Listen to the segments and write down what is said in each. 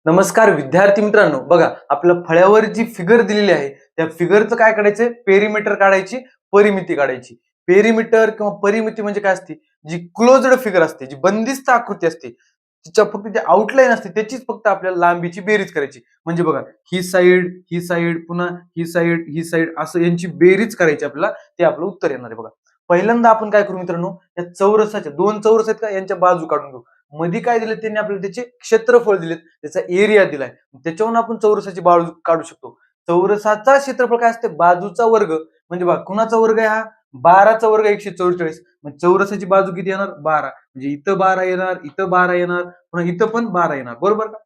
नमस्कार विद्यार्थी मित्रांनो, बघा आपल्या फळ्यावर जी फिगर दिलेली आहे त्या फिगरचं काय काढायचं, पेरिमीटर काढायची, परिमिती काढायची. पेरिमीटर किंवा परिमिती म्हणजे काय असते, जी क्लोज्ड फिगर असते, जी बंदिस्त आकृती असते, तिच्या फक्त जी आउटलाईन असते त्याचीच फक्त आपल्याला लांबीची बेरीज करायची. म्हणजे बघा ही साईड पुन्हा ही साईड असं यांची बेरीज करायची आपल्याला, ते आपलं उत्तर येणार आहे. बघा पहिल्यांदा आपण काय करू मित्रांनो, या चौरसाच्या दोन चौरस आहेत का, यांच्या बाजू काढून घेऊ. मध्ये काय दिले त्यांनी आपल्याला, त्याचे क्षेत्रफळ दिले, त्याचा एरिया दिलाय, त्याच्यावरून आपण चौरसाची बाजू काढू शकतो. चौरसाचा क्षेत्रफळ काय असते, बाजूचा वर्ग. म्हणजे बघा कुणाचा वर्ग आहे हा, 12चा वर्ग 144. मग चौरसाची बाजू किती येणार, 12. म्हणजे इथं 12 येणार, इथं 12 येणार, पुन्हा इथं पण 12 येणार, बरोबर का.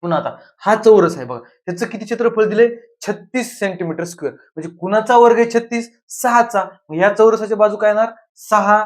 पुन्हा आता हा चौरस आहे बघा, त्याचं किती क्षेत्रफळ दिले, 36 सेंटीमीटर स्क्वेअर. म्हणजे कुणाचा वर्ग आहे 36, 6चा. मग या चौरसाच्या बाजू काय येणार, 6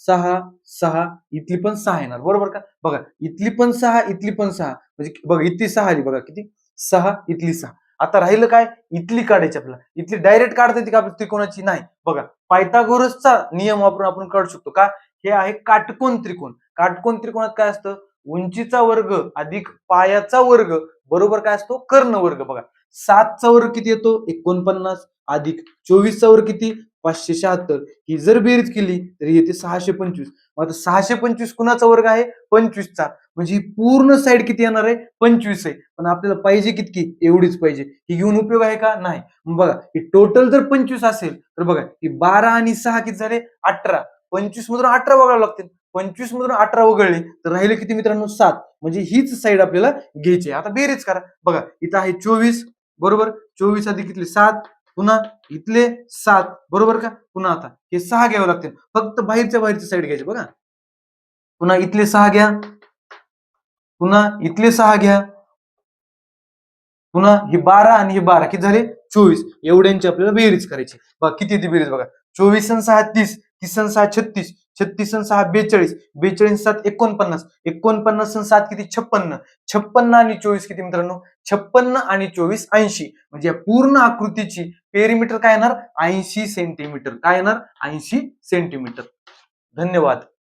6 6, इथली पण 6 येणार, बरोबर का. बघा इथली पण 6, इथली पण 6, म्हणजे बघा इथली 6 आली, बघा किती 6, इथली 6. आता राहिलं काय, इथली काढायची आपल्याला. इथली डायरेक्ट काढता येते का आपल्या त्रिकोणाची, नाही. बघा पायथागोरसचा नियम वापरून आपण काढू शकतो का. हे आहे काटकोन त्रिकोण. काटकोन त्रिकोणात काय असतं, उंचीचा वर्ग अधिक पायाचा वर्ग बरोबर काय असतो, कर्ण वर्ग. बघा 7चा वर्ग किती येतो, 49, अधिक 24चा वर्ग किती, 576. ही जर बेरीज केली तर येते 625. मग आता 625 कुणाचा वर्ग आहे, 25चा. म्हणजे ही पूर्ण साईड किती येणार आहे, 25 आहे. पण आपल्याला पाहिजे किती, एवढीच पाहिजे. ही घेऊन उपयोग आहे का, नाही. मग बघा ही टोटल जर 25 असेल तर बघा ही 12 आणि 6 किती झाले, 18. 25 मधून 18 वगळावं लागतील. 25 मधून 18 वगळले तर राहिले किती मित्रांनो, 7. म्हणजे हीच साईड आपल्याला घ्यायची आहे. आता बेरीज करा. बघा इथं आहे 24, बरोबर. 24 अधिक इथले 7, पुन्हा इथले 7, बरोबर का. पुन्हा आता हे 6 घ्यावं लागतील, फक्त बाहेरची साईड घ्यायची. बघा पुन्हा इथले 6 घ्या, पुन्हा इथले 6 घ्या, पुन्हा ही 12 आणि ही 12 किती झाले, 24. एवढ्यांची आपल्याला बेरीज करायची. बघा किती ती बेरीज, बघा 24 आणि 6 30, 30 आणि 6 36, 36 आणि 6 42, 42 7 49, 49 आणि 7 किती 56, 56 आणि 24 किती मित्रांनो, 56 आणि 24 80. म्हणजे या पूर्ण आकृतीची पेरिमीटर काय येणार, 80 सेंटीमीटर. काय येणार, 80 सेंटीमीटर. धन्यवाद.